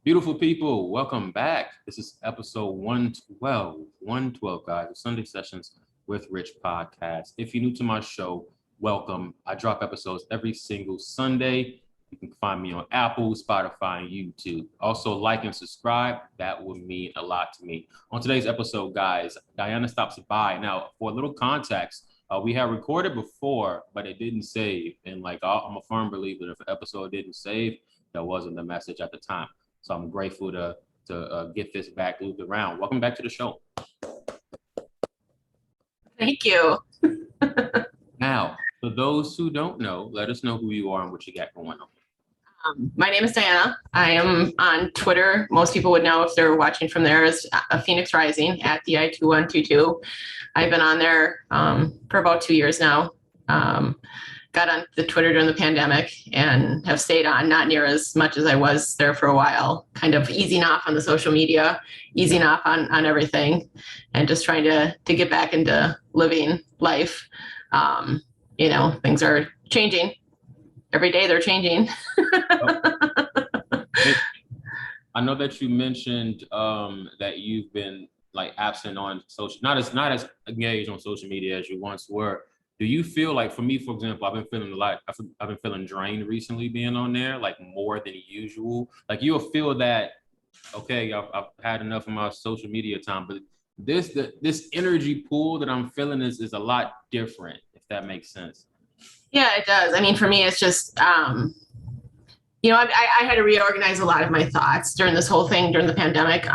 Beautiful people, welcome back. This is episode 112, guys, of Sunday Sessions with Rich podcast. If you're new to my show, welcome. I drop episodes every single Sunday. You can find me on Apple, Spotify, and YouTube. Also, like and subscribe. That would mean a lot to me. On today's episode, guys, Diana stops by. Now, for a little context, we had recorded before, but it didn't save. And I'm a firm believer that if an episode didn't save, that wasn't the message at the time. So I'm grateful to get this back looped around. Welcome back to the show. Thank you. Now, for those who don't know, let us know who you are and what you got going on. My name is Diana. I am on Twitter. Most people would know if they're watching from there as Phoenix Rising at DI2122. I've been on there for about 2 years now. Got on the Twitter during the pandemic and have stayed on, not near as much as I was there for a while, kind of easing off on the social media, easing off on everything, and just trying to get back into living life. Things are changing. Every day they're changing. I know that you mentioned that you've been absent on social, not as engaged on social media as you once were. Do you feel like, for me, for example, I've been feeling drained recently being on there, more than usual. You'll feel that, okay, I've had enough of my social media time, but this energy pool that I'm feeling is a lot different, if that makes sense. Yeah, it does. I mean, for me, it's just, I had to reorganize a lot of my thoughts during this whole thing, during the pandemic.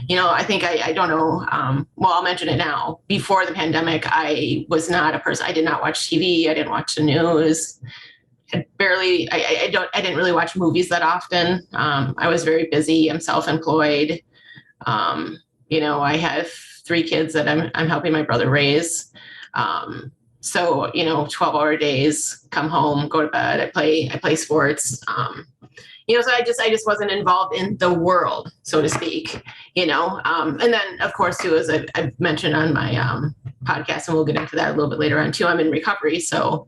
I think I don't know. Well, I'll mention it now. Before the pandemic, I was not a person. I did not watch TV. I didn't watch the news. I didn't really watch movies that often. I was very busy. I'm self-employed. I have 3 kids that I'm helping my brother raise. So 12-hour days, come home, go to bed. I play sports. So I just wasn't involved in the world, so to speak, and then of course too, as I've mentioned on my podcast, and we'll get into that a little bit later on too, I'm in recovery. So,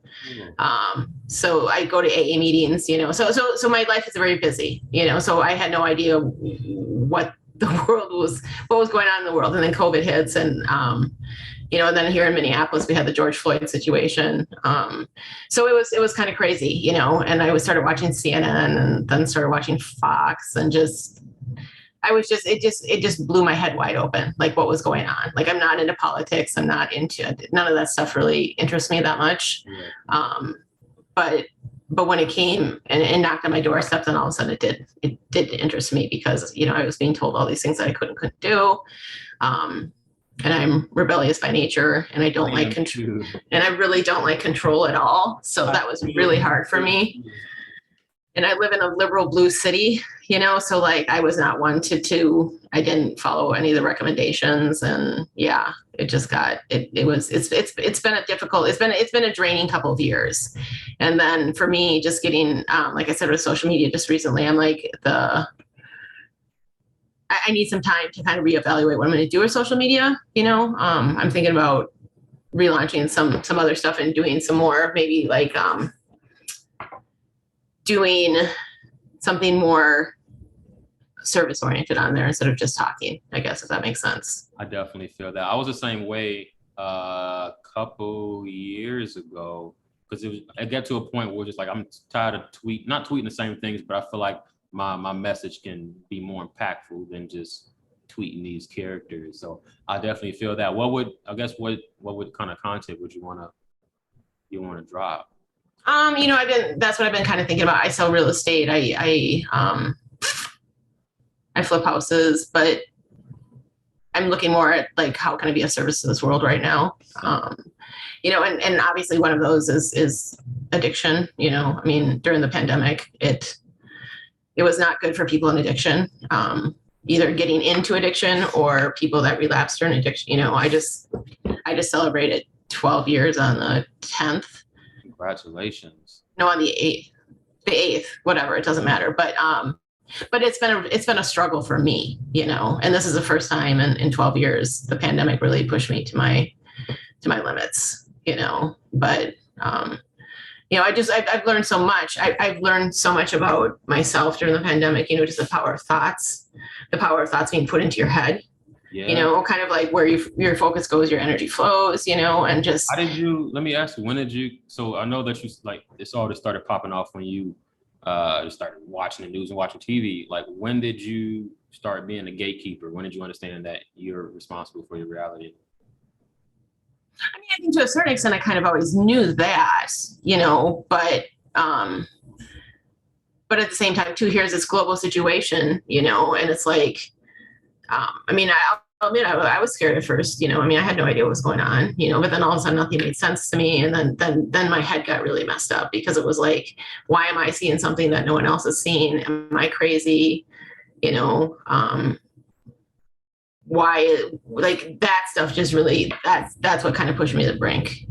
so I go to AA meetings, so my life is very busy, so I had no idea what was going on in the world. And then COVID hits, and then here in Minneapolis, we had the George Floyd situation. So it was kind of crazy, and I started watching CNN and then started watching Fox, and it just blew my head wide open, what was going on. I'm not into politics. I'm not into, none of that stuff really interests me that much. Yeah. But when it came and knocked on my doorstep, then all of a sudden it did interest me, because, I was being told all these things that I couldn't do. And I'm rebellious by nature, and I don't like control, and I really don't like control at all. So that was really hard for me. And I live in a liberal blue city, so I was not one I didn't follow any of the recommendations. And yeah, it just it's been a draining couple of years. And then for me, just getting, like I said, with social media just recently, I'm I need some time to kind of reevaluate what I'm going to do with social media. I'm thinking about relaunching some other stuff and doing some more, maybe doing something more service oriented on there instead of just talking, I guess, if that makes sense. I definitely feel that. I was the same way a couple years ago, because I got to a point where just I'm tired of not tweeting the same things, but I feel like my message can be more impactful than just tweeting these characters. So I definitely feel that. What kind of content would you want to drop? That's what I've been kind of thinking about. I sell real estate. I flip houses, but I'm looking more at how can I be of service to this world right now? And obviously one of those is addiction. During the pandemic, it was not good for people in addiction, either getting into addiction or people that relapsed during addiction. I just celebrated 12 years on the 10th. Congratulations. No, on the 8th, whatever, it doesn't matter. But it's been a struggle for me, and this is the first time in 12 years, the pandemic really pushed me to my limits, but I've learned so much. I've learned so much about myself during the pandemic, just the power of thoughts being put into your head, kind of like where your focus goes, your energy flows, and just. Let me ask you, when did you, so I know that you, like, this all just started popping off when you started watching the news and watching TV. Like, when did you start being a gatekeeper? When did you understand that you're responsible for your reality? I mean, I think to a certain extent, I kind of always knew that, but at the same time, too, here's this global situation, and it's like, I mean, I'll admit I was scared at first, I mean, I had no idea what was going on, but then all of a sudden nothing made sense to me. And then my head got really messed up because it was like, why am I seeing something that no one else has seen? Am I crazy? Why, like, that stuff just really, that's what kind of pushed me to the brink.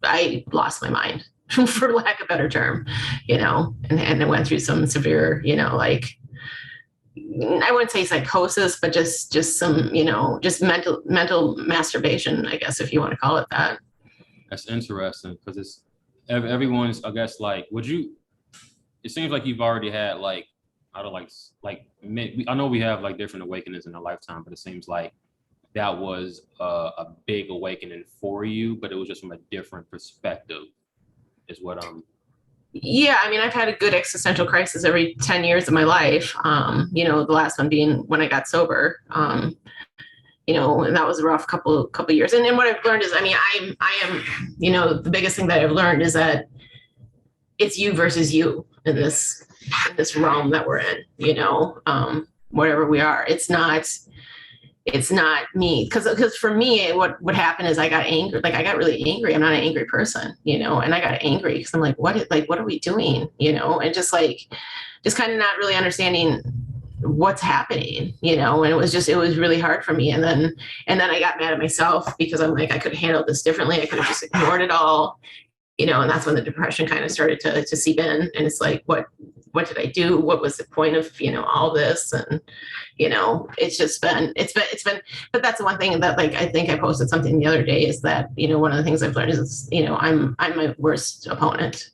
I lost my mind for lack of a better term, and I went through some severe, like, I wouldn't say psychosis, but just some, just mental masturbation, I guess, if you want to call it that. That's interesting because it's everyone's, I guess, like, it seems like you've already had, like, I don't I know we have like different awakenings in a lifetime, but it seems like that was a big awakening for you, but it was just from a different perspective is what Yeah, I mean, I've had a good existential crisis every 10 years of my life. The last one being when I got sober. And that was a rough couple years. And what I've learned is, I mean, I am, the biggest thing that I've learned is that it's you versus you in this realm that we're in, whatever we are. It's not me. Cause for me, what happened is I got angry. Like, I got really angry. I'm not an angry person, and I got angry because I'm like, what are we doing? And just kind of not really understanding what's happening, and it was really hard for me. And then I got mad at myself because I'm like, I could have handled this differently. I could have just ignored it all, and that's when the depression kind of started to seep in. And it's like, what did I do? What was the point of, all this? And, it's been, but that's the one thing that, like, I think I posted something the other day is that, one of the things I've learned is, I'm my worst opponent,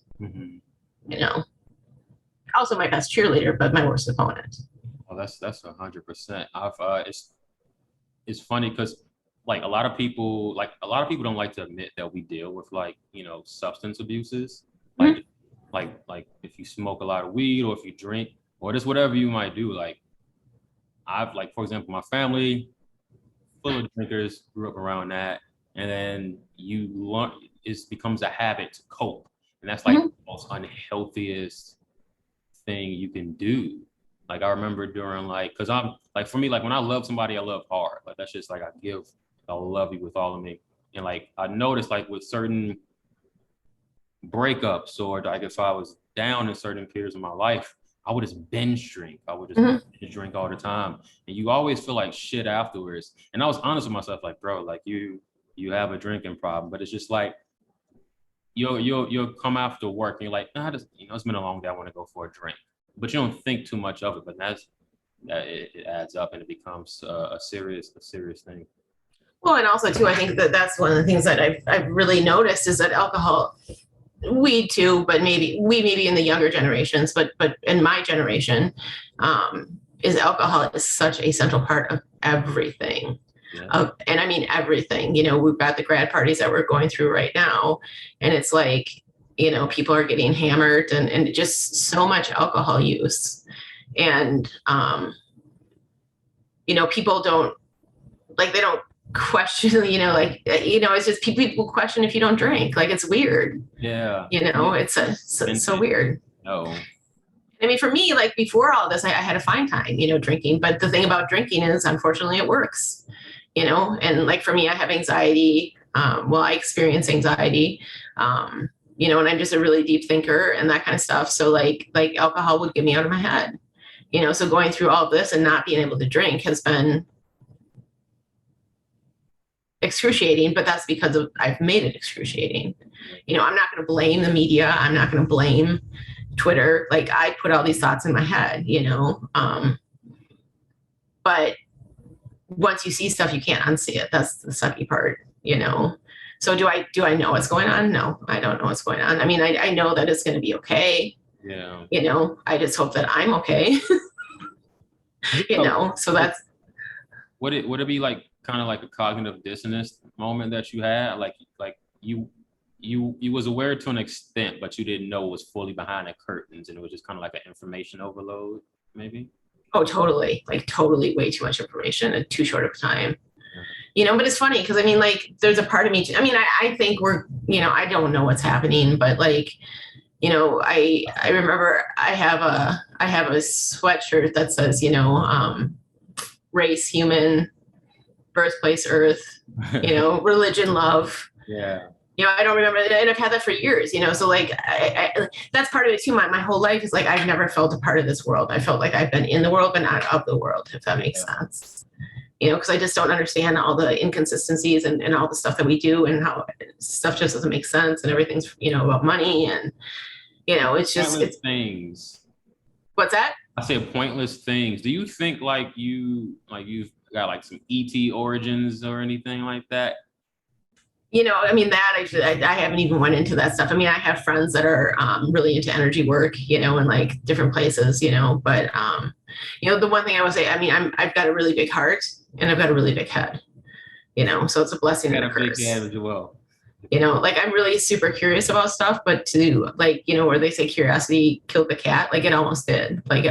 also my best cheerleader, but my worst opponent. Oh, that's 100%. It's funny because, like, a lot of people don't like to admit that we deal with, like, substance abuses, like, mm-hmm. like if you smoke a lot of weed or if you drink or just whatever you might do. Like, I've, like, for example, my family full of drinkers, grew up around that, and then you learn, it becomes a habit to cope, and that's like mm-hmm. the most unhealthiest thing you can do. Like, I remember during, like, because I'm like, for me, like, when I love somebody, I love hard. Like, that's just like, I'll love you with all of me. And, like, I noticed, like, with certain breakups, or like if I was down in certain periods of my life, I would just binge drink. I would just mm-hmm. binge drink all the time. And you always feel like shit afterwards. And I was honest with myself, like, bro, like, you have a drinking problem. But it's just like, you'll come after work and you're like, nah, it's been a long day, I want to go for a drink. But you don't think too much of it. But it adds up and it becomes a serious thing. Well, and also too, I think that's one of the things that I've really noticed is that alcohol, weed too, but maybe in the younger generations, but in my generation, is alcohol is such a central part of everything. Yeah. And I mean everything. We've got the grad parties that we're going through right now, and it's like, people are getting hammered and just so much alcohol use, and people don't they don't question, it's just people question if you don't drink, like, it's weird. Yeah. It's so weird. No. I mean, for me, like, before all this, I had a fine time, drinking. But the thing about drinking is, unfortunately, it works, and, like, for me, I have anxiety. I experience anxiety, and I'm just a really deep thinker and that kind of stuff. So like alcohol would get me out of my head, so going through all of this and not being able to drink has been excruciating, but that's because I've made it excruciating. I'm not going to blame the media. I'm not going to blame Twitter. Like, I put all these thoughts in my head, but once you see stuff, you can't unsee it. That's the sucky part, So do I know what's going on? No, I don't know what's going on. I mean, I know that it's going to be okay. Yeah. I just hope that I'm okay. So that's. Would it be like kind of like a cognitive dissonance moment that you had? Like you was aware to an extent, but you didn't know it was fully behind the curtains, and it was just kind of like an information overload, maybe? Oh, totally. Like totally way too much information in too short of time. But it's funny because I mean, like, there's a part of me too. I mean, I think I don't know what's happening, but like, I remember I have a sweatshirt that says, race, human, birthplace, earth, religion, love. Yeah. I don't remember, and I've had that for years, so like that's part of it too. My whole life is like I've never felt a part of this world. I felt like I've been in the world, but not of the world, if that makes sense. Because I just don't understand all the inconsistencies and all the stuff that we do and how stuff just doesn't make sense and everything's, about money and, it's just, pointless things. What's that? I say pointless things. Do you think like you've got like some ET origins or anything like that? I mean, that I haven't even went into that stuff. I mean, I have friends that are really into energy work, in like different places, but, the one thing I would say, I mean, I've got a really big heart and I've got a really big head, so it's a blessing and a curse. Big head as well. Like I'm really super curious about stuff, but to like, where they say curiosity killed the cat, like it almost did. Because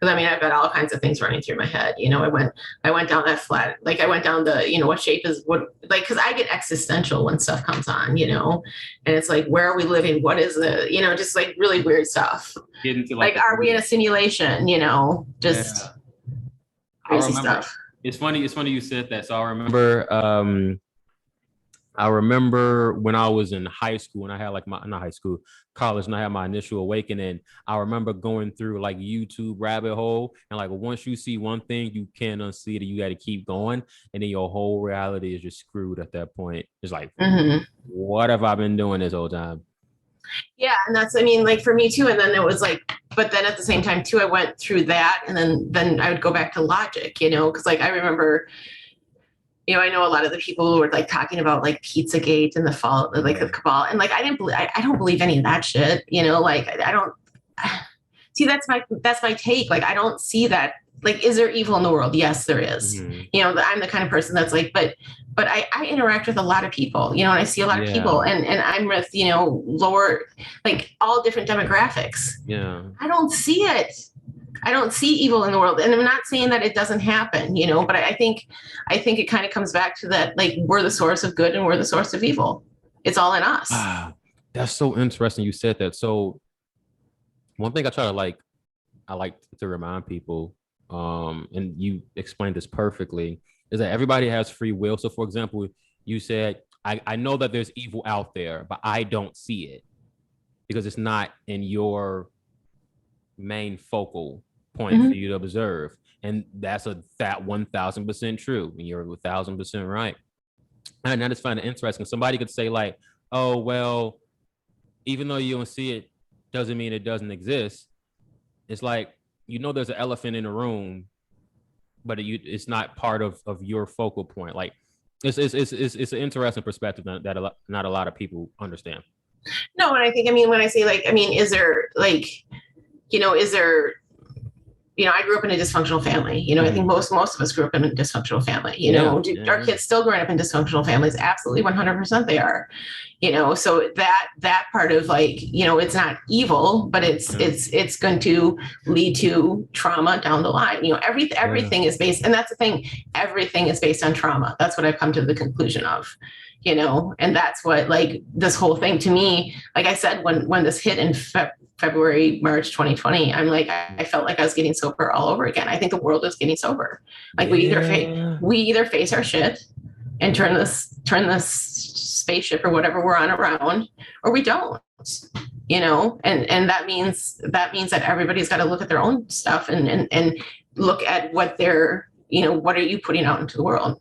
I mean, I've got all kinds of things running through my head. I went down that flat, like I went down the, what shape is what, like, because I get existential when stuff comes on, and it's like, where are we living? What is the, just like really weird stuff. Like are we in a simulation? Just crazy stuff. It's funny you said that. So I remember when I was in high school and I had like college, and I had my initial awakening. I remember going through like YouTube rabbit hole, and like once you see one thing, you can't unsee it. You got to keep going, and then your whole reality is just screwed at that point. It's like, What have I been doing this whole time? Yeah, and that's, I mean, like for me too. And then it was like, but then at the same time too, I went through that, and then I would go back to logic, because like I remember. I know a lot of the people who were like talking about like Pizzagate and the fall, like the cabal, and like I don't believe any of that shit. Like I don't see that's my take. Like I don't see that. Like, is there evil in the world? Yes, there is. I'm the kind of person that's like, but I interact with a lot of people, and I see a lot of people, and I'm with lower, like all different demographics. Yeah, I don't see it. I don't see evil in the world. And I'm not saying that it doesn't happen, but I think it kind of comes back to that, like we're the source of good and we're the source of evil. It's all in us. That's so interesting you said that. So one thing I like to remind people, and you explained this perfectly, is that everybody has free will. So for example, you said, I know that there's evil out there, but I don't see it because it's not in your main focal point for you to observe, and that's that 1,000% true, and you're 1,000% right. And I just find it interesting. Somebody could say like, oh well, even though you don't see it doesn't mean it doesn't exist. It's like, there's an elephant in the room, but it's not part of your focal point. Like it's an interesting perspective that not a lot of people understand. No, and I think, I mean, when I say like, I mean, is there like, is there, I grew up in a dysfunctional family. I think most of us grew up in a dysfunctional family. Our kids still growing up in dysfunctional families. Absolutely, 100% they are. So that part of like, it's not evil, but it's going to lead to trauma down the line. Everything is based, and that's the thing. Everything is based on trauma. That's what I've come to the conclusion of. And that's what, like, this whole thing to me, like I said, when this hit in February, March 2020, I'm like, I felt like I was getting sober all over again. I think the world is getting sober. Like we either face our shit and turn this spaceship or whatever we're on around, or we don't. And that means that everybody's got to look at their own stuff and look at what they're, what are you putting out into the world?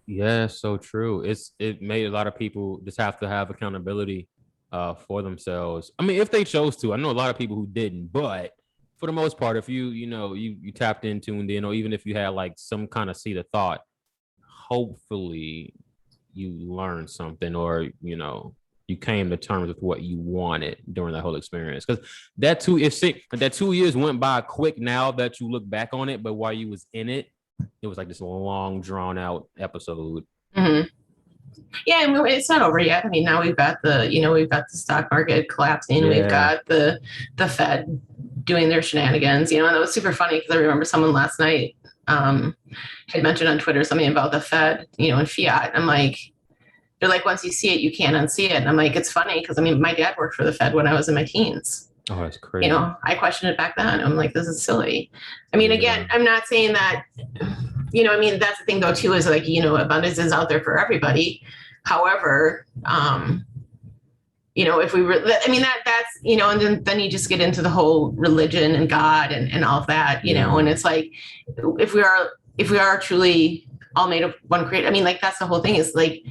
Yeah, so true. It made a lot of people just have to have accountability for themselves. I mean, if they chose to. I know a lot of people who didn't, but for the most part, if you tapped in, tuned in, or even if you had like some kind of seed of thought, hopefully you learned something, or you came to terms with what you wanted during that whole experience. Because that 2 years went by quick now that you look back on it, but while you was in it, it was like this long drawn out episode. Mm-hmm. Yeah, and it's not over yet. I mean, now we've got the stock market collapsing. Yeah. We've got the Fed doing their shenanigans. And it was super funny because I remember someone last night had mentioned on Twitter something about the Fed, and fiat. I'm like, they're like, once you see it, you can't unsee it. And I'm like, it's funny because my dad worked for the Fed when I was in my teens. Oh, that's crazy. I questioned it back then. I'm like, this is silly. I mean, again, I'm not saying that, that's the thing though, too, is like, abundance is out there for everybody. However, if we were, that's, and then you just get into the whole religion and God and all of that, and it's like, if we are truly all made of one creator, like, that's the whole thing is like,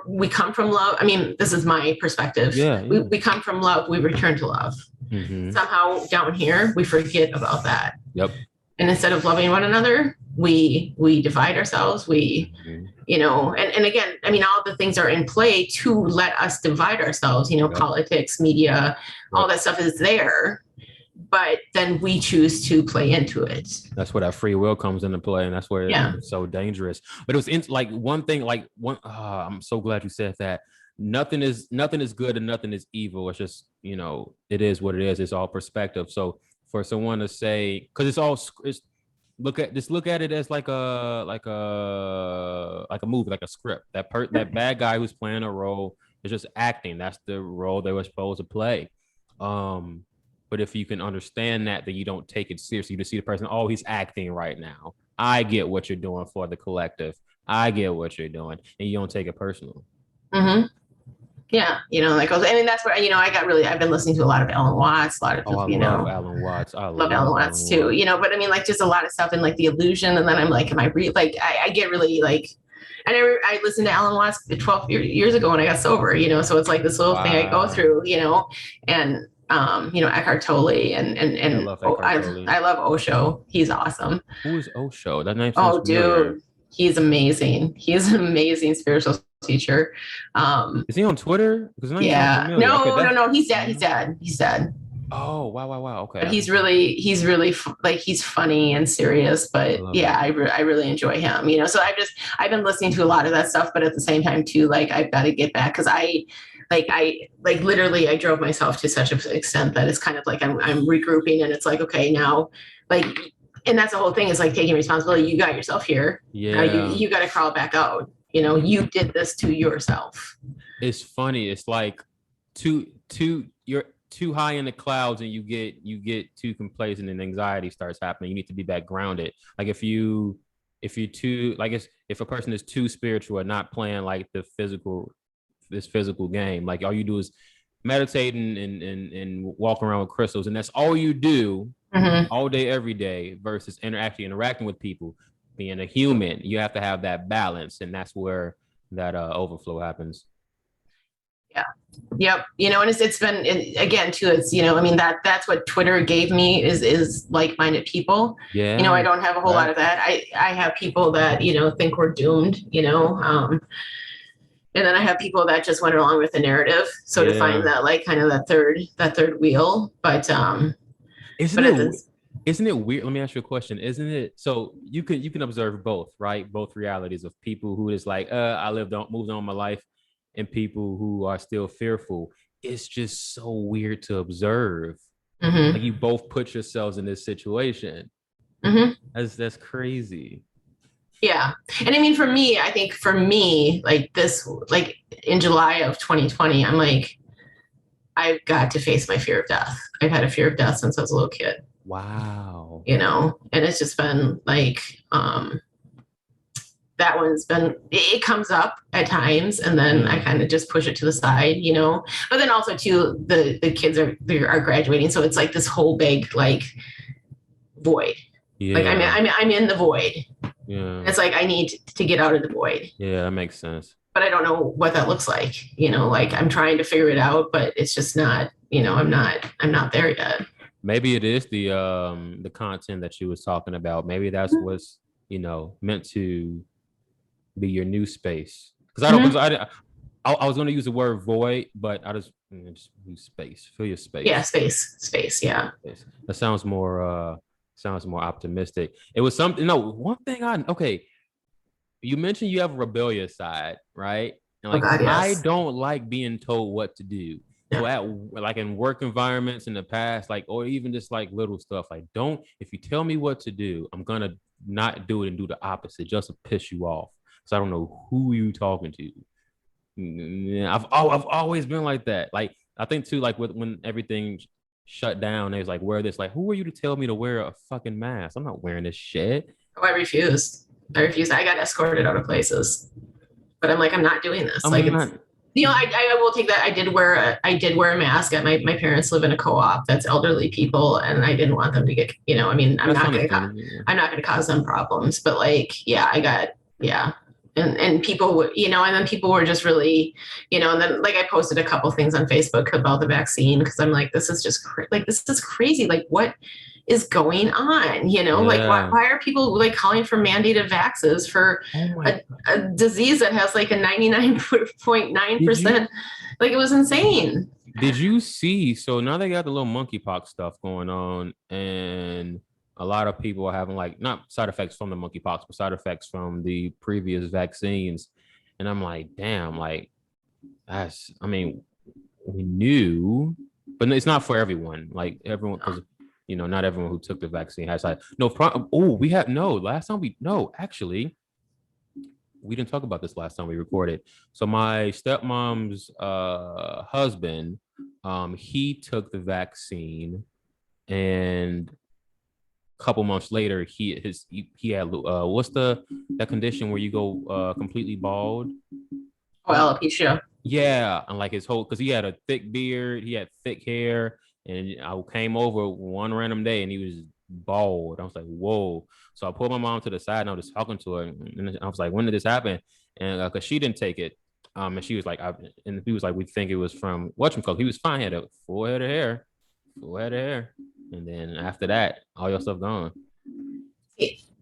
we come from love. This is my perspective. Yeah. We come from love. We return to love. Mm-hmm. Somehow down here, we forget about that. Yep. And instead of loving one another, we divide ourselves. We, and again, all the things are in play to let us divide ourselves, Yep. Politics, media, all that stuff is there. But then we choose to play into it. That's where that free will comes into play, and that's where it's so dangerous. But it was one thing. I'm so glad you said that. Nothing is good and nothing is evil. It's just it is what it is. It's all perspective. So for someone to say, because look at it as like a movie, like a script. That bad guy who's playing a role is just acting. That's the role they were supposed to play. But if you can understand that you don't take it seriously, you just see the person, oh, he's acting right now. I get what you're doing for the collective. I get what you're doing, and you don't take it personal. Mm-hmm. Yeah, that's where I've been listening to a lot of Alan Watts, a lot of people, I love Alan Watts. I love Alan Watts too, but just a lot of stuff in like the illusion, and then I'm like, I get really like, I listened to Alan Watts 12 years ago when I got sober, so it's like this little thing I go through, and Eckhart Tolle and I love Osho. He's awesome. Who is Osho? That name sounds familiar. Dude, he's amazing. He's an amazing spiritual teacher. Is he on Twitter? Yeah. No. He's dead. Oh, wow. Okay. But he's really he's funny and serious, but I really enjoy him, so I've been listening to a lot of that stuff, but at the same time too, like, I've got to get back, because I literally drove myself to such an extent that it's kind of like I'm regrouping, and it's like, okay, now, like, and that's the whole thing, is like taking responsibility. You got yourself here. Yeah. You got to crawl back out. You did this to yourself. It's funny. It's like you're too high in the clouds and you get too complacent and anxiety starts happening. You need to be back grounded. Like if a person is too spiritual and not playing like this physical game, like all you do is meditate and walk around with crystals, and that's all you do all day, every day, versus interacting with people, being a human. You have to have that balance, and that's where that overflow happens. Yeah. Yep. And it's been, again too, it's, that's what Twitter gave me is like-minded people. Yeah. I don't have a whole lot of that. I have people that, think we're doomed, and then I have people that just went along with the narrative. So to find that, like, kind of that third wheel, but, isn't it weird? Let me ask you a question. Isn't it? So you can observe both, right? Both realities of people who is like, I moved on my life, and people who are still fearful. It's just so weird to observe. Mm-hmm. Like, you both put yourselves in this situation. Mm-hmm. That's crazy. Yeah. And for me, like this, like in July of 2020, I'm like, I've got to face my fear of death. I've had a fear of death since I was a little kid. Wow. And it's just been like, that one's been, it comes up at times, and then I kind of just push it to the side, but then also too, the kids are graduating. So it's like this whole big, like, void. Yeah. Like I'm in the void. Yeah. It's like, I need to get out of the void. Yeah, that makes sense. But I don't know what that looks like, like I'm trying to figure it out, but it's just not, I'm not there yet. Maybe it is the content that you was talking about. Maybe that's what's, meant to be your new space. because I was going to use the word void, but I just use space. Fill your space. Yeah, space. Yeah. That sounds more optimistic. It was something. No, one thing okay. You mentioned you have a rebellious side, right? And like, God, yes. I don't like being told what to do. So at like in work environments in the past, like, or even just like little stuff, like if you tell me what to do, I'm gonna not do it and do the opposite just to piss you off. So I don't know who you talking to. I've always been like that. Like I think too, like when everything shut down, they was like, wear this. Like, who are you to tell me to wear a fucking mask? I'm not wearing this shit. Oh, I refused. I got escorted out of places, but I'm like, I'm not doing this. I will take that. I did wear a mask. My parents live in a co-op that's elderly people, and I didn't want them to get. I'm not going to cause them problems. But and people would, and then people were just really, and then like I posted a couple things on Facebook about the vaccine because I'm like, this is just this is crazy. Like what is going on? Like why are people like calling for mandated vaxes for a disease that has like a 99.9%? Like it was insane. Did you see? So now they got the little monkeypox stuff going on, and a lot of people are having like not side effects from the monkeypox, but side effects from the previous vaccines. And I'm like, damn, like we knew, but it's not for everyone. Like everyone, because not everyone who took the vaccine has had actually, we didn't talk about this last time we recorded. So my stepmom's husband, he took the vaccine, and a couple months later, he had what's that condition where you go completely bald? Oh, alopecia. Yeah, and like his whole, because he had a thick beard, he had thick hair, and I came over one random day and he was bald. I was like, whoa. So I pulled my mom to the side and I was talking to her, and I was like, when did this happen? And because she didn't take it, and she was like, and he was like, we think it was from whatchamacallit. He was fine, he had a full head of hair, and then after that, all your stuff gone.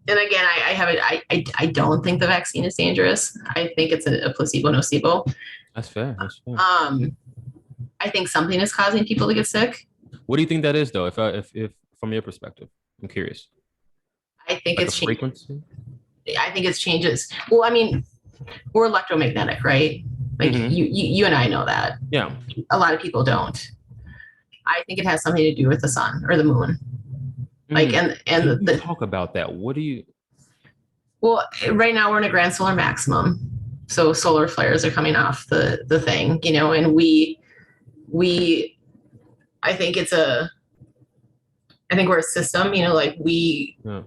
And again, I don't think the vaccine is dangerous. I think it's a placebo nocebo. That's fair. I think something is causing people to get sick. What do you think that is, though? If from your perspective, I'm curious. I think it's frequency. I think it's changes. Well, I mean, we're electromagnetic, right? Like you and I know that. Yeah. A lot of people don't. I think it has something to do with the sun or the moon. Like and talk about that. What do you? Well, right now we're in a grand solar maximum, so solar flares are coming off the thing, and we. I think we're a system, like we. Yeah.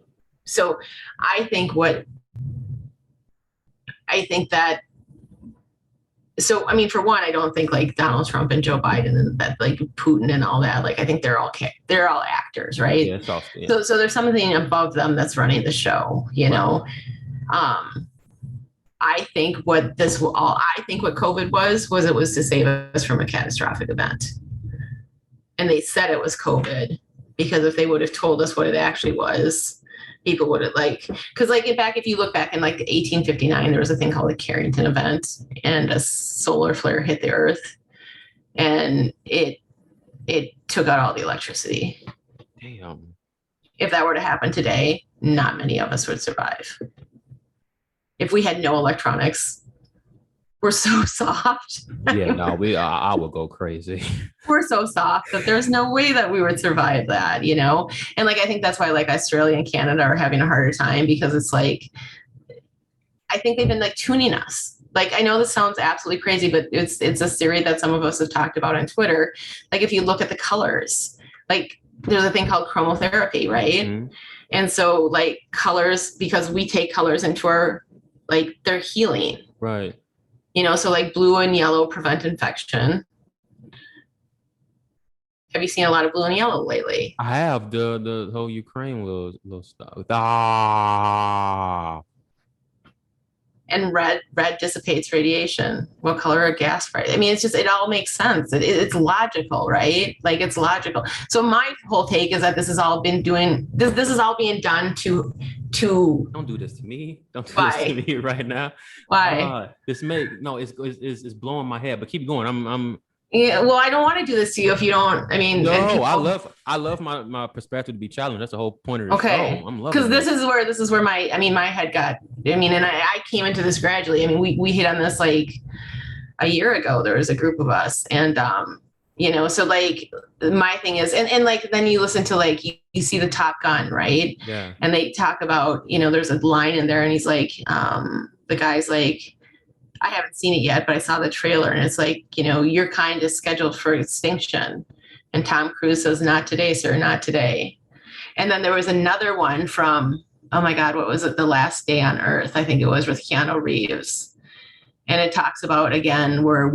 So I think that. So, I mean, for one, I don't think like Donald Trump and Joe Biden and that like Putin and all that, like, I think they're all actors, right? Yeah, So there's something above them that's running the show, I think what COVID was it was to save us from a catastrophic event. And they said it was COVID because if they would have told us what it actually was, people would have if you look back in like 1859, there was a thing called the Carrington event, and a solar flare hit the earth, and it took out all the electricity. Damn. If that were to happen today, not many of us would survive. If we had no electronics, we're so soft. Yeah, no, I would go crazy. We're so soft that there's no way that we would survive that, And like, I think that's why like Australia and Canada are having a harder time, because it's like, I think they've been like tuning us. Like, I know this sounds absolutely crazy, but it's a theory that some of us have talked about on Twitter. Like, if you look at the colors, like there's a thing called chromotherapy, right? Mm-hmm. And so like colors, because we take colors into our, like, they're healing. Right. So like blue and yellow prevent infection. Have you seen a lot of blue and yellow lately? I have. The whole Ukraine little stuff. And red dissipates radiation. What color are gas? Right? I mean, it's just, it all makes sense. It's logical, right? Like, it's logical. So my whole take is that this is all being done to to Don't do this to me. Don't do why? this to me right now. Why? It's blowing my head. But keep going. I'm. Yeah, well, I don't want to do this to you if you don't. I mean, No, and people. I love my perspective to be challenged. That's the whole point of the Okay, show. I'm loving because it. this is where my head got. I mean, and I came into this gradually. I mean, we hit on this like a year ago. There was a group of us, and so like my thing is, and like then you listen to like you see the Top Gun, right? Yeah. And they talk about there's a line in there, and he's like, the guy's like, I haven't seen it yet, but I saw the trailer, and it's like, your kind is scheduled for extinction, and Tom Cruise says, "Not today, sir, not today." And then there was another one from, oh my God, what was it? The Last Day on Earth, I think it was, with Keanu Reeves. And it talks about, again, where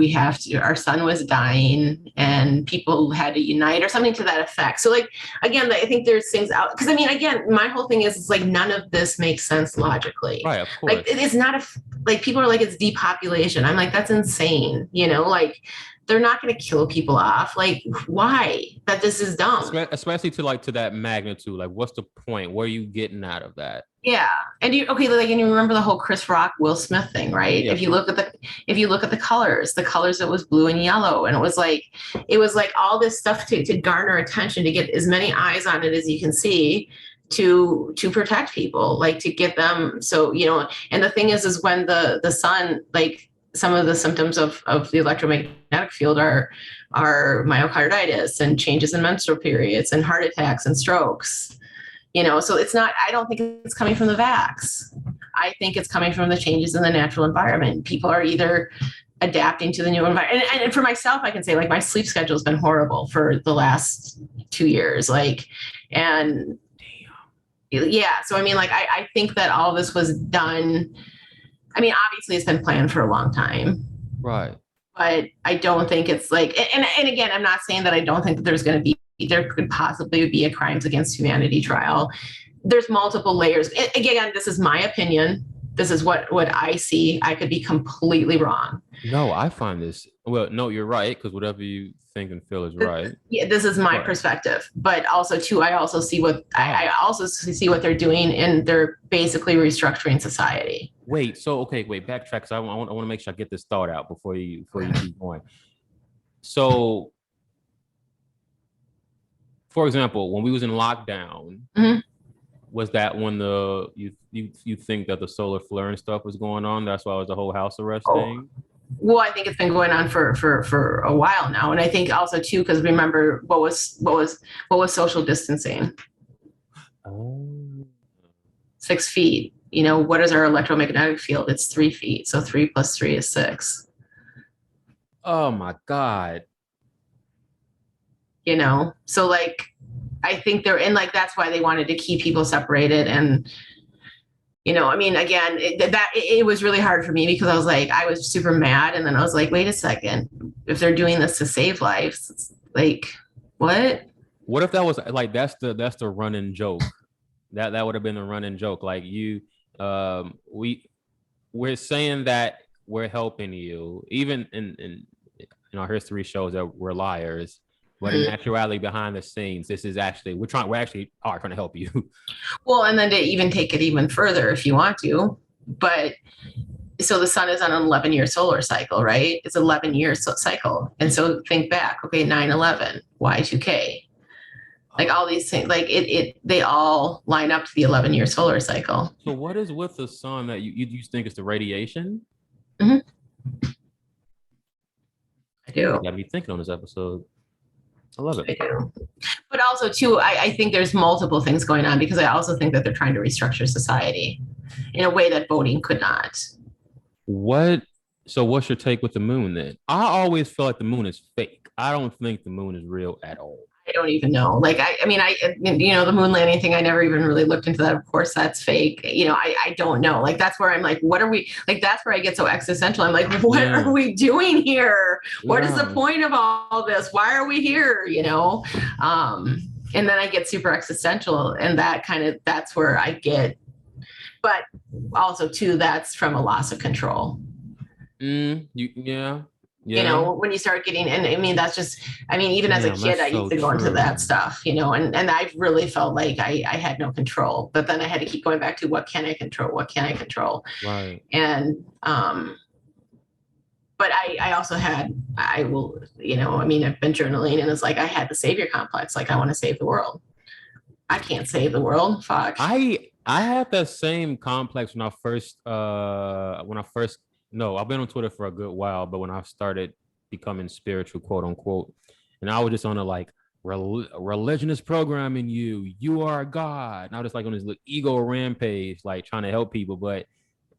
our son was dying and people had to unite or something to that effect. So like, again, I think there's things out, because I mean, again, my whole thing is, it's like, none of this makes sense logically. Right, of course. Like, it's not like, people are like, it's depopulation. I'm like, that's insane. Like, they're not going to kill people off. Like, why? That this is dumb. Especially to that magnitude. Like, what's the point? What are you getting out of that? Yeah. And you remember the whole Chris Rock, Will Smith thing, right? Yeah. If you look at the colors, it was blue and yellow. And it was like all this stuff to garner attention, to get as many eyes on it as you can see, to protect people, like to get them. So, and the thing is when the sun, like, some of the symptoms of the electromagnetic field are myocarditis and changes in menstrual periods and heart attacks and strokes. So it's not, I don't think it's coming from the vax. I think it's coming from the changes in the natural environment. People are either adapting to the new environment. And for myself, I can say, like, my sleep schedule has been horrible for the last 2 years. Like, and yeah, so I mean, like, I think that all this was done. I mean, obviously it's been planned for a long time. Right. But I don't think it's like, and again, I'm not saying that I don't think that there could possibly be a crimes against humanity trial. There's multiple layers. Again, this is my opinion. This is what I see. I could be completely wrong. No, I find this, well, no, you're right, because whatever you think and feel is right. Yeah, this is my perspective. But also too, I also see what they're doing, and they're basically restructuring society. Wait, backtrack, because I want to make sure I get this thought out before you keep going. So, for example, when we was in lockdown, mm-hmm. Was that when you think that the solar flare and stuff was going on? That's why it was the whole house arrest thing? Well, I think it's been going on for a while now, and I think also too, because remember what was social distancing? 6 feet. What is our electromagnetic field? It's 3 feet. So 3 + 3 is 6. Oh my God. So like, I think they're in, like, that's why they wanted to keep people separated. And, I mean, again, it was really hard for me, because I was like, I was super mad. And then I was like, wait a second, if they're doing this to save lives, it's like, what? What if that was like, that's the running joke? That would have been the running joke. Like, we're saying that we're helping you, even in our history shows that we're liars. But in actuality, behind the scenes, this is actually, we're actually trying to help you. Well, and then to even take it even further, if you want to, but so the sun is on an 11-year solar cycle, right? It's 11-year cycle. And so think back, okay, 9/11, Y2K, like all these things, like they all line up to the 11-year solar cycle. So what is with the sun that you think is the radiation? Mm-hmm. I do. You gotta be thinking on this episode. I love it. I do. But also too, I think there's multiple things going on, because I also think that they're trying to restructure society in a way that voting could not. So what's your take with the moon then? I always feel like the moon is fake. I don't think the moon is real at all. I don't even know. Like, I mean, the moon landing thing, I never even really looked into that. Of course, that's fake. I don't know. Like, that's where I'm like, what are we, like, that's where I get so existential. I'm like, what are we doing here? What is the point of all this? Why are we here? And then I get super existential, and that's where I get, but also too, that's from a loss of control. Yeah. You know, when you start getting, and I mean, that's just, I mean, even as a kid, I used to go into that stuff, you know, and I really felt like I had no control, but then I had to keep going back to what can I control? What can I control? Right. And, but I also had, I will, you know, I mean, I've been journaling and it's like, I had the savior complex. Like I want to save the world. I can't save the world. Fuck. I had that same complex when I first no, I've been on Twitter for a good while, but when I started becoming spiritual, quote unquote, and I was just on a like religion is programming you, you are God. And I was just like on this ego rampage, like trying to help people, but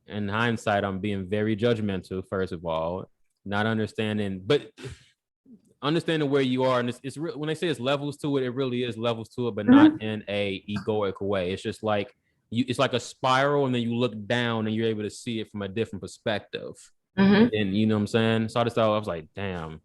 in hindsight, I'm being very judgmental, first of all, not understanding, but understanding where you are. And it's when they say it's levels to it, it really is levels to it, but not in a egoic way. It's just like it's like a spiral, and then you look down and you're able to see it from a different perspective. And you know what I'm saying? So I just thought, I was like, damn.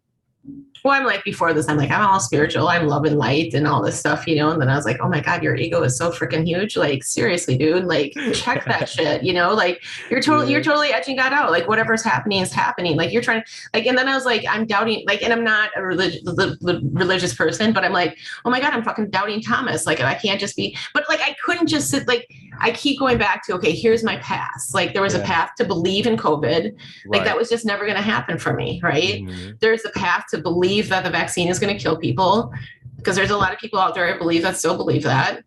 Well, I'm like before this, I'm like, I'm all spiritual, I'm love and light and all this stuff, you know. And then I was like, oh my God, your ego is so freaking huge. Like, seriously, dude, like check that shit, you know, like you're totally edging God out. Like whatever's happening is happening. Like you're trying to like, and then I was like, I'm doubting, like, and I'm not a religious person, but I'm like, oh my God, I'm fucking doubting Thomas. Like I can't just be, but like I couldn't just sit, like I keep going back to, okay, here's my past. Like there was a path to believe in COVID. Like that was just never going to happen for me. Right. There's a path to believe that the vaccine is going to kill people, because there's a lot of people out there that still believe that.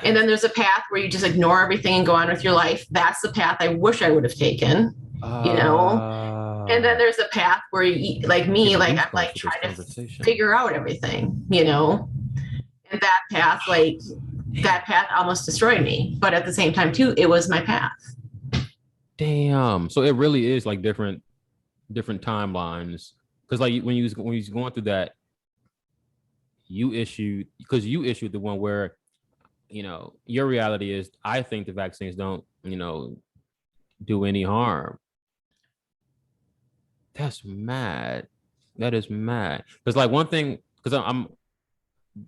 And then there's a path where you just ignore everything and go on with your life. That's the path I wish I would have taken, you know. And then there's a path where you, like me, like I'm like trying to figure out everything, you know. And that path almost destroyed me, but at the same time too, it was my path. Damn. So it really is like different timelines. Because like when you was going through that, you issued the one where, you know, your reality is, I think the vaccines don't, you know, do any harm. That's mad. That is mad. Because like one thing, because I'm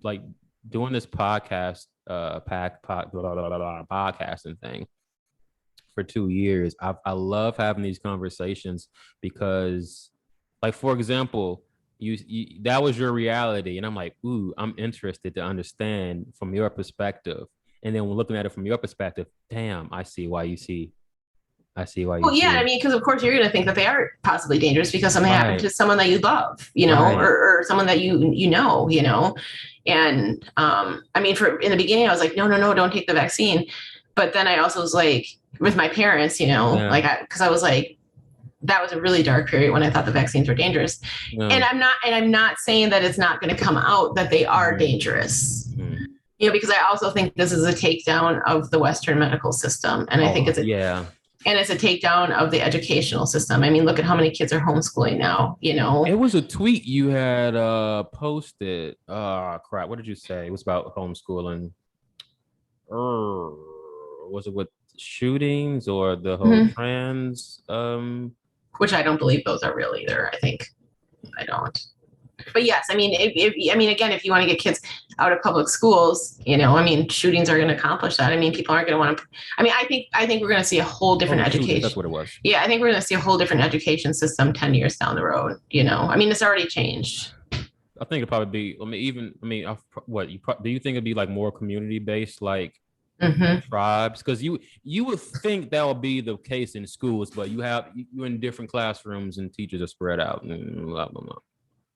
like doing this podcasting thing for 2 years. I love having these conversations because, like, for example, you that was your reality, and I'm like, ooh, I'm interested to understand from your perspective. And then when looking at it from your perspective, damn, I see why you see. Well, yeah, I mean, because of course you're going to think that they are possibly dangerous because something happened to someone that you love, you know, or someone that you know. And I mean, in the beginning, I was like, no, don't take the vaccine. But then I also was like, with my parents, you know, like, because I was like, that was a really dark period when I thought the vaccines were dangerous. And I'm not saying that it's not going to come out that they are dangerous. You know, because I also think this is a takedown of the Western medical system, and I think it's and it's a takedown of the educational system. I mean, look at how many kids are homeschooling now, you know. It was a tweet you had posted. Crap, what did you say? It was about homeschooling. Was it with shootings or the whole trans? Which I don't believe those are real either. I don't. But yes, I mean, again, if you want to get kids out of public schools, you know, I mean, shootings are going to accomplish that. I mean, people aren't going to want to. I mean, I think we're going to see a whole different education. That's what it was. Yeah, I think we're going to see a whole different education system 10 years down the road. You know, I mean, it's already changed. I think it'd probably be. What do you think it'd be like more community based, like tribes? Because you would think that would be the case in schools, but you're in different classrooms and teachers are spread out and blah blah blah.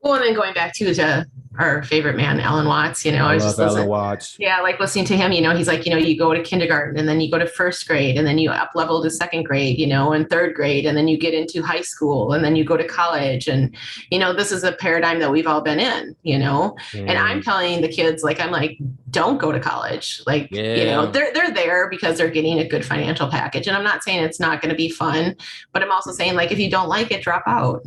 Well, and then going back to our favorite man, Alan Watts, you know, I was just Alan Watts. Yeah, like listening to him, you know, he's like, you know, you go to kindergarten and then you go to first grade and then you up level to second grade, you know, and third grade, and then you get into high school and then you go to college. And, you know, this is a paradigm that we've all been in, you know, and I'm telling the kids, like, I'm like, don't go to college. Like, you know, they're there because they're getting a good financial package. And I'm not saying it's not going to be fun, but I'm also saying, like, if you don't like it, drop out.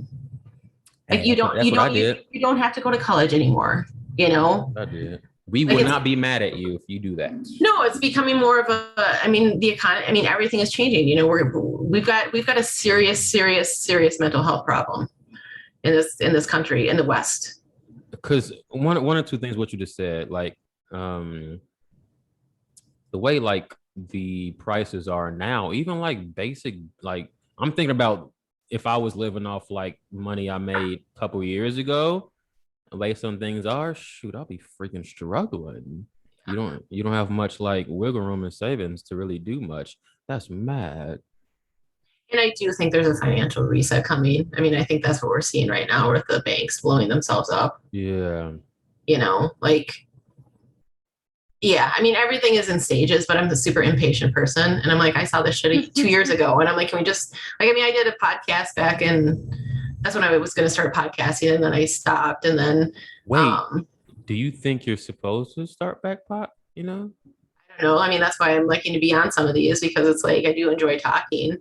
Like you don't have to go to college anymore, you know. I did. We would not be mad at you if you do that. No, it's becoming more of I mean, the economy, I mean, everything is changing. You know, we've got a serious mental health problem in this country, in the West. Because one or two things what you just said, like the way like the prices are now, even like basic, like I'm thinking about if I was living off like money I made a couple years ago, the way some things are, shoot, I'll be freaking struggling. You don't have much like wiggle room and savings to really do much. That's mad. And I do think there's a financial reset coming. I mean, I think that's what we're seeing right now with the banks blowing themselves up. Yeah. Like, yeah, I mean, everything is in stages, but I'm the super impatient person. And I'm like, I saw this shit 2 years ago. And I'm like, can we just, like, I mean, I did a podcast back in, that's when I was going to start podcasting. And then I stopped. And then, Wait, do you think you're supposed to start back pot? I don't know. I mean, that's why I'm liking to be on some of these, because it's like, I do enjoy talking,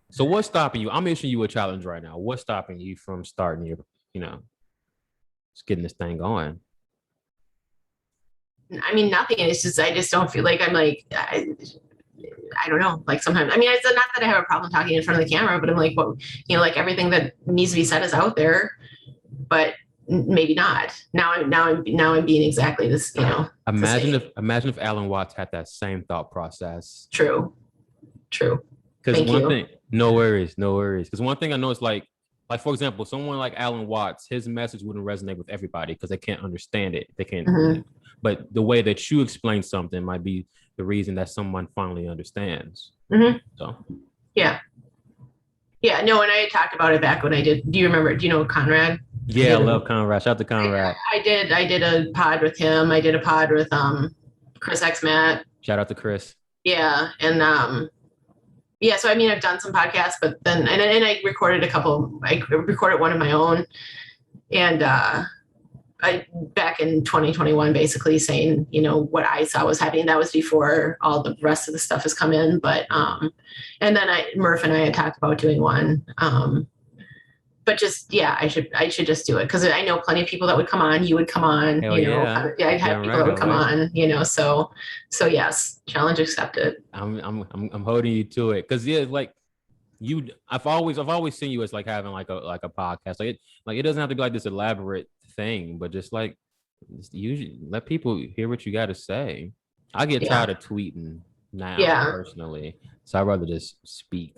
So what's stopping you? I'm issuing you a challenge right now. What's stopping you from starting your, just getting this thing going? I mean, nothing. It's just, I just don't feel like I'm like, I don't know. Like sometimes, I mean, it's not that I have a problem talking in front of the camera, but I'm like, well, like everything that needs to be said is out there, but maybe not. Now I'm being exactly this, Imagine if Alan Watts had that same thought process. True. Because one thing, no worries. Because one thing I know is like for example, someone like Alan Watts, his message wouldn't resonate with everybody because they can't understand it. They can't. Mm-hmm. But the way that you explain something might be the reason that someone finally understands. Mm-hmm. So, yeah. No, and I had talked about it back when I did. Do you remember? Do you know Conrad? Yeah, I love Conrad. Shout out to Conrad. I did a pod with him. I did a pod with Chris X Matt. Shout out to Chris. Yeah, and so I mean, I've done some podcasts, but then and I recorded a couple. I recorded one of my own, and I back in 2021, basically saying, what I saw was happening. That was before all the rest of the stuff has come in. But and then Murph and I had talked about doing one. But just, yeah, I should just do it, because I know plenty of people that would come on. You would come on, Hell yeah. I'd have people that would come on, so yes, challenge accepted. I'm holding you to it, because like I've always seen you as like having like a podcast. Like it doesn't have to be like this elaborate thing, but just like usually let people hear what you got to say. I get tired of tweeting now personally, so I'd rather just speak.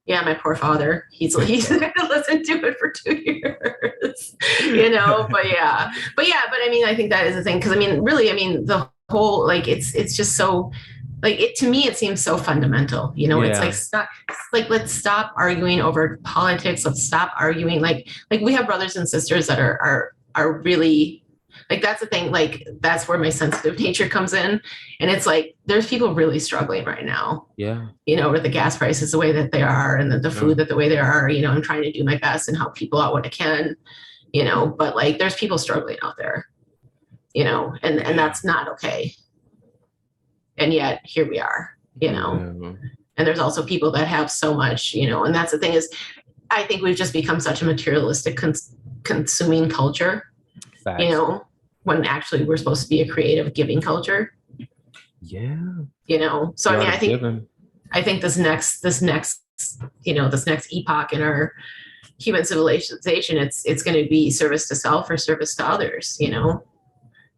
Yeah, my poor father. He's gonna listen to it for 2 years, But I mean, I think that is the thing, because I mean, really, I mean, the whole it's just so like it to me. It seems so fundamental, It's like stop. Let's stop arguing over politics. Let's stop arguing. Like we have brothers and sisters that are really. Like, that's the thing, like, that's where my sensitive nature comes in. And it's like, there's people really struggling right now. Yeah. With the gas prices the way that they are, and the food the way they are, I'm trying to do my best and help people out when I can, but like, there's people struggling out there, and that's not okay. And yet here we are, and there's also people that have so much, and that's the thing is, I think we've just become such a materialistic consuming culture. Facts. When actually we're supposed to be a creative giving culture. Yeah. So I mean, I think this next epoch in our human civilization, it's going to be service to self or service to others, and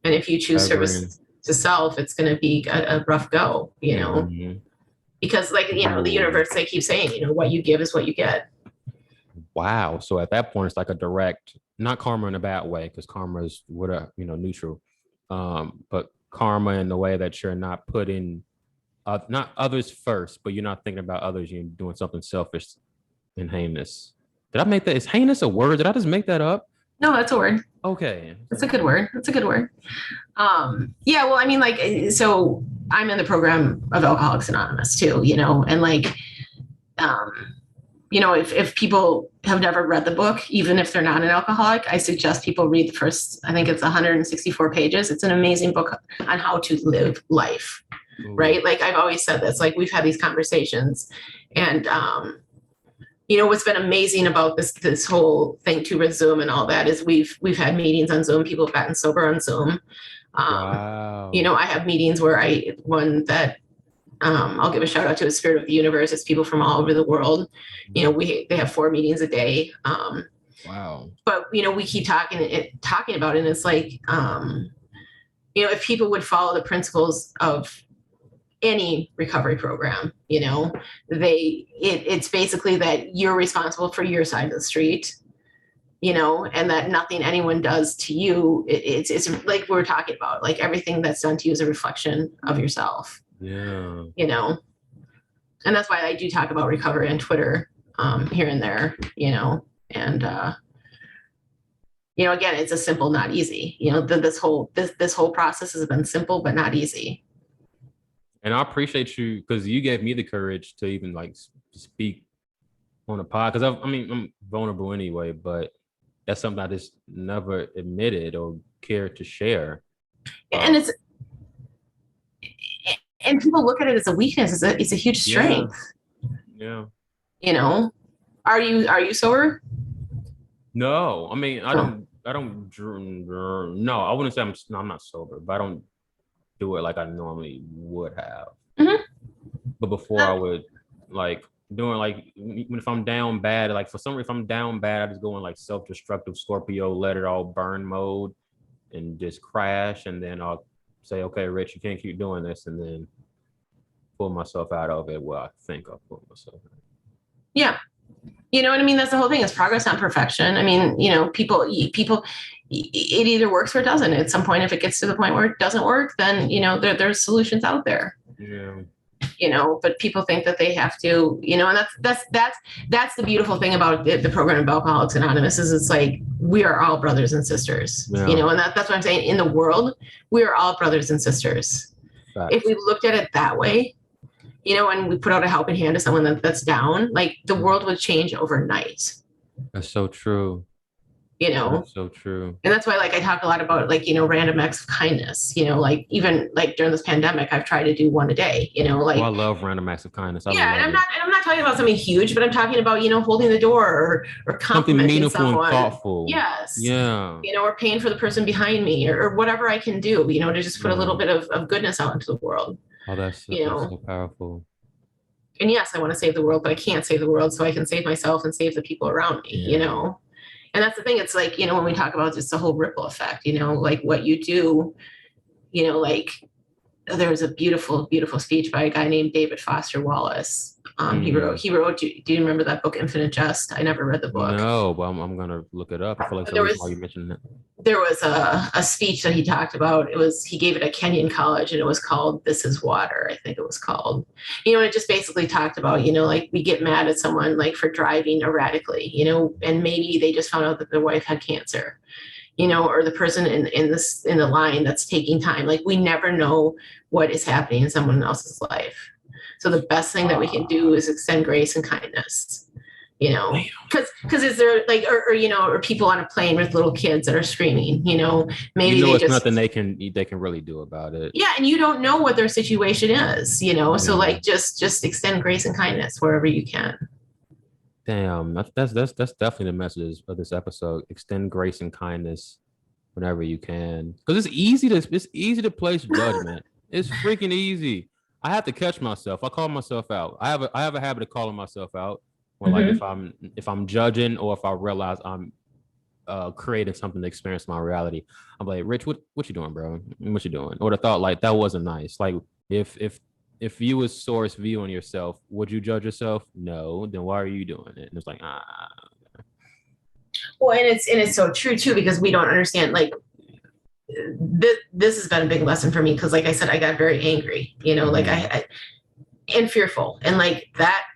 if you choose service to self, it's going to be a rough go, Mm-hmm. because like, the universe, they keep saying, what you give is what you get. Wow. So at that point, it's like a direct, not karma in a bad way, because karma is neutral. But karma in the way that you're not putting not others first, but you're not thinking about others. You're doing something selfish and heinous. Did I make that? Is heinous a word? Did I just make that up? No, that's a word. Okay. That's a good word. Yeah, well, I mean, like, so I'm in the program of Alcoholics Anonymous too, and like, if people have never read the book, even if they're not an alcoholic, I suggest people read the first, I think it's 164 pages. It's an amazing book on how to live life, right? Like, I've always said this, like, we've had these conversations, and, what's been amazing about this whole thing too with Zoom and all that is we've had meetings on Zoom. People have gotten sober on Zoom. Wow. I have meetings where I'll give a shout out to the Spirit of the Universe. It's people from all over the world. They have 4 meetings a day. Wow. But, we keep talking about it. And it's like, if people would follow the principles of any recovery program, it's basically that you're responsible for your side of the street, and that nothing anyone does to you, it's like we were talking about, like everything that's done to you is a reflection of yourself. Yeah. And that's why I do talk about recovery on Twitter here and there, and again, it's a simple, not easy. This whole process has been simple but not easy. And I appreciate you because you gave me the courage to even like speak on a pod, because I'm vulnerable anyway, but that's something I just never admitted or cared to share. And and people look at it as a weakness. It's a huge strength. Yeah. Are you sober? No, I mean, I don't, no, I wouldn't say I'm not sober, but I don't do it like I normally would have. Mm-hmm. But before I would like doing like, if I'm down bad, like for some reason, if I'm down bad, I just go in like self-destructive Scorpio, let it all burn mode and just crash. And then I'll say, okay, Rich, you can't keep doing this. And then pull myself out of it. Well, I think I'll pull myself out. Yeah. You know what I mean? That's the whole thing, is progress, not perfection. I mean, people, it either works or it doesn't. At some point, if it gets to the point where it doesn't work, then, there's solutions out there. Yeah. But people think that they have to, and that's the beautiful thing about the program of Alcoholics Anonymous, is it's like, we are all brothers and sisters, Yeah. And that's what I'm saying. In the world, we are all brothers and sisters. Facts. If we looked at it that way, and we put out a helping hand to someone that's down, like the world would change overnight. That's so true. That's so true. And that's why, like, I talk a lot about, like, random acts of kindness, like even like during this pandemic, I've tried to do one a day, like, I love random acts of kindness. And I'm not talking about something huge, but I'm talking about, holding the door or complimenting something meaningful someone. And thoughtful. Yes. Yeah. Or paying for the person behind me or whatever I can do, to just put a little bit of goodness out into the world. Oh, that's so powerful. And yes, I want to save the world, but I can't save the world, so I can save myself and save the people around me, And that's the thing. It's like, when we talk about just the whole ripple effect, like what you do, like there was a beautiful, beautiful speech by a guy named David Foster Wallace. He wrote, do you remember that book, Infinite Jest? I never read the book. No, but I'm going to look it up. I feel like why you mentioned it. There was a speech that he talked about. He gave it at Kenyon College, and it was called This Is Water, I think it was called. And it just basically talked about, like we get mad at someone like for driving erratically, and maybe they just found out that their wife had cancer, or the person in the line that's taking time. Like we never know what is happening in someone else's life. So the best thing that we can do is extend grace and kindness, because is there like, or people on a plane with little kids that are screaming, maybe it's nothing they can really do about it. Yeah. And you don't know what their situation is, so like just extend grace and kindness wherever you can. Damn, that's definitely the message of this episode. Extend grace and kindness whenever you can, because it's easy to place judgment. It's freaking easy. I have to catch myself. I call myself out. I have a habit of calling myself out when, like, if I'm judging or if I realize I'm creating something to experience my reality. I'm like, Rich, what you doing, bro? What you doing? Or the thought, like, that wasn't nice. Like, if you was source view on yourself, would you judge yourself? No. Then why are you doing it? And it's like, Well, and it's so true too, because we don't understand, like, this has been a big lesson for me, because like I said, I got very angry, like I and fearful, and like that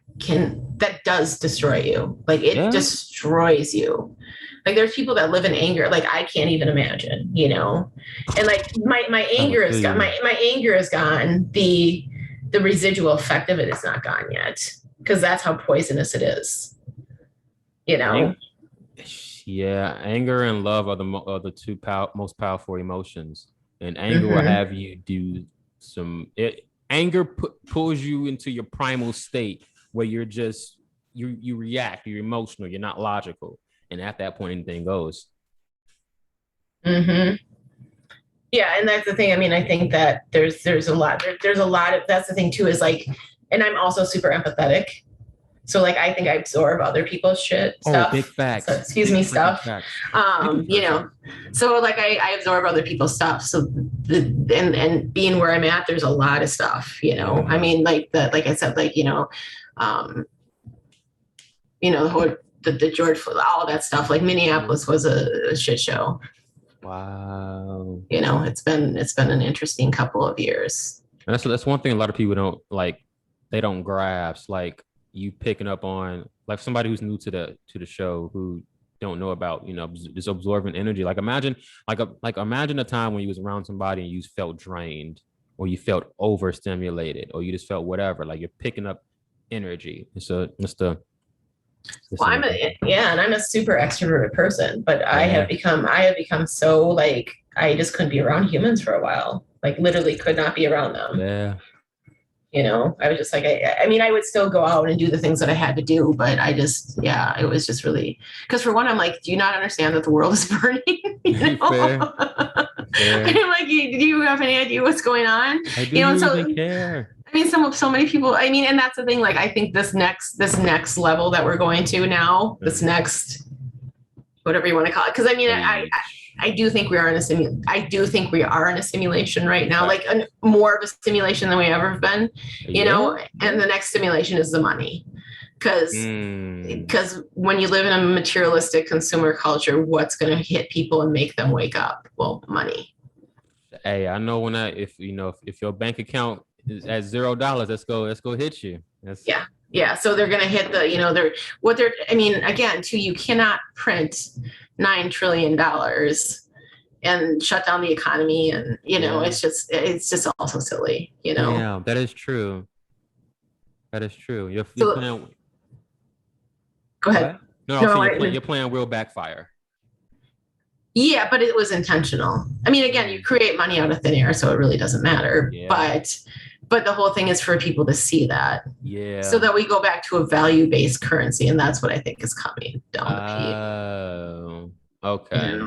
does destroy you. Like it destroys you. Like there's people that live in anger, like I can't even imagine, and like my anger is gone. My anger is gone. The residual effect of it is not gone yet, because that's how poisonous it is. Yeah, anger and love are the two most powerful emotions, and anger will have you do anger pulls you into your primal state where you're just you react, you're emotional, you're not logical, and at that point anything goes. Yeah, and that's the thing. I mean, I think that there's a lot of, that's the thing too, is like, and I'm also super empathetic. So like I think I absorb other people's stuff. Big facts. So, excuse big me, freaking stuff. Facts. So like I absorb other people's stuff. So and being where I'm at, there's a lot of stuff, Yeah. I mean, like I said, like, the whole the George Floyd, all that stuff. Like Minneapolis was a shit show. Wow. It's been an interesting couple of years. And that's one thing a lot of people don't like. They don't grasp, like you picking up on, like somebody who's new to the show who don't know about this absorbent energy. Like imagine imagine a time when you was around somebody and you felt drained, or you felt overstimulated, or you just felt whatever. Like you're picking up energy. Well, and I'm a super extroverted person, but I have become so like I just couldn't be around humans for a while. Like literally could not be around them. Yeah. I was just like, I mean, I would still go out and do the things that I had to do, but it was just really, because for one, I'm like, do you not understand that the world is burning? Fair. I'm like, do you have any idea what's going on? I do even care. I mean, so many people, I mean, and that's the thing, like, I think this next level that we're going to now, this next, whatever you want to call it. Cause I mean, I do think we are in a simulation right now, like more of a simulation than we ever have been, and the next simulation is the money. Because when you live in a materialistic consumer culture, what's going to hit people and make them wake up? Well, money. Hey, I know if your bank account is at $0, let's go hit you. Yeah. So they're going to hit I mean, again, too, you cannot print $9 trillion and shut down the economy. And, it's just also silly, Yeah, that is true. You're playing. Go ahead. You're playing real backfire. Yeah, but it was intentional. I mean, again, you create money out of thin air, so it really doesn't matter. Yeah. But the whole thing is for people to see that. Yeah. So that we go back to a value-based currency, and that's what I think is coming down the pipe. Oh, okay.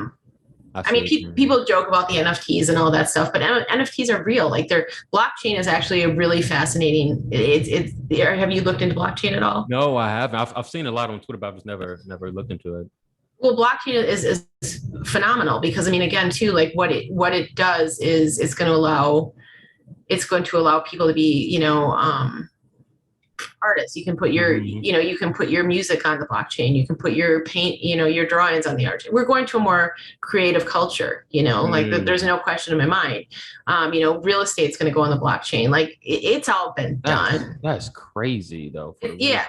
I mean, people joke about the NFTs and all that stuff, but NFTs are real. Like blockchain is actually a really fascinating. Have you looked into blockchain at all? No, I haven't. I've seen a lot on Twitter, but I've just never looked into it. Well, blockchain is phenomenal because I mean, again, too, like what it does is it's going to allow people to be, artists. You can put your, you can put your music on the blockchain. You can put your paint, your drawings on the art. We're going to a more creative culture, like there's no question in my mind. Real estate's going to go on the blockchain. Like it's all been done. That's crazy though.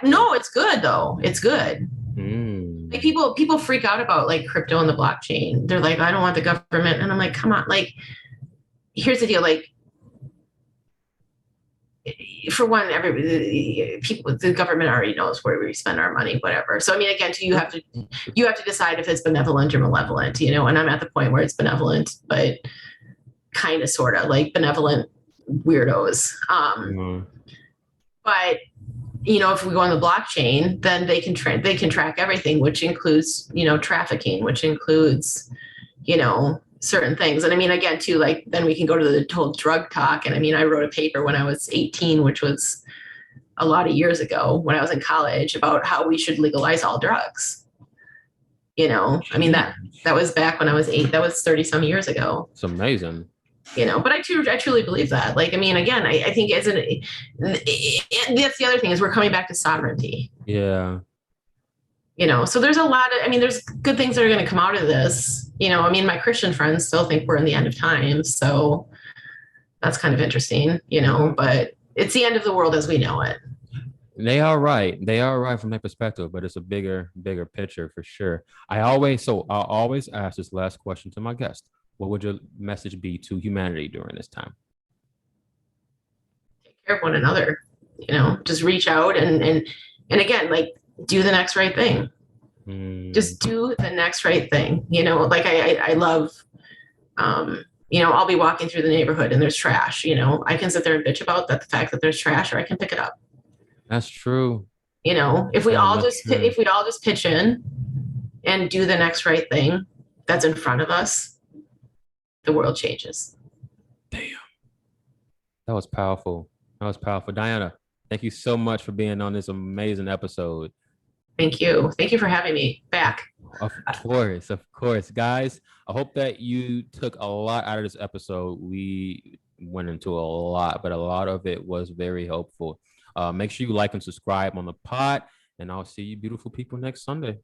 No, it's good though. It's good. Like people freak out about like crypto and the blockchain. They're like, I don't want the government. And I'm like, come on. Like, here's the deal. Like, for one, the government already knows where we spend our money, whatever. So, I mean, again, you have to decide if it's benevolent or malevolent, and I'm at the point where it's benevolent, but kind of, sort of like benevolent weirdos. But, if we go on the blockchain, then they can track everything, which includes, trafficking, which includes, certain things. And I mean, again, too, like then we can go to the whole drug talk. And I mean, I wrote a paper when I was 18, which was a lot of years ago when I was in college, about how we should legalize all drugs. I mean, that was back when I was 8, that was 30 some years ago. It's amazing. But I truly believe that. Like, I mean, again, I think that's the other thing is we're coming back to sovereignty. Yeah. So there's a lot of, I mean, there's good things that are going to come out of this. I mean, my Christian friends still think we're in the end of time. So that's kind of interesting, but it's the end of the world as we know it. They are right from that perspective, but it's a bigger picture for sure. I'll always ask this last question to my guest. What would your message be to humanity during this time? Take care of one another, just reach out and again, like, do the next right thing. Just do the next right thing. Like I love, I'll be walking through the neighborhood and there's trash, I can sit there and bitch about the fact that there's trash, or I can pick it up. That's true. If we all just pitch in and do the next right thing that's in front of us, the world changes. Damn. That was powerful. Diana, Thank you so much for being on this amazing episode. Thank you. Thank you for having me back. Of course, guys. I hope that you took a lot out of this episode. We went into a lot, but a lot of it was very helpful. Make sure you like and subscribe on the pod, and I'll see you beautiful people next Sunday.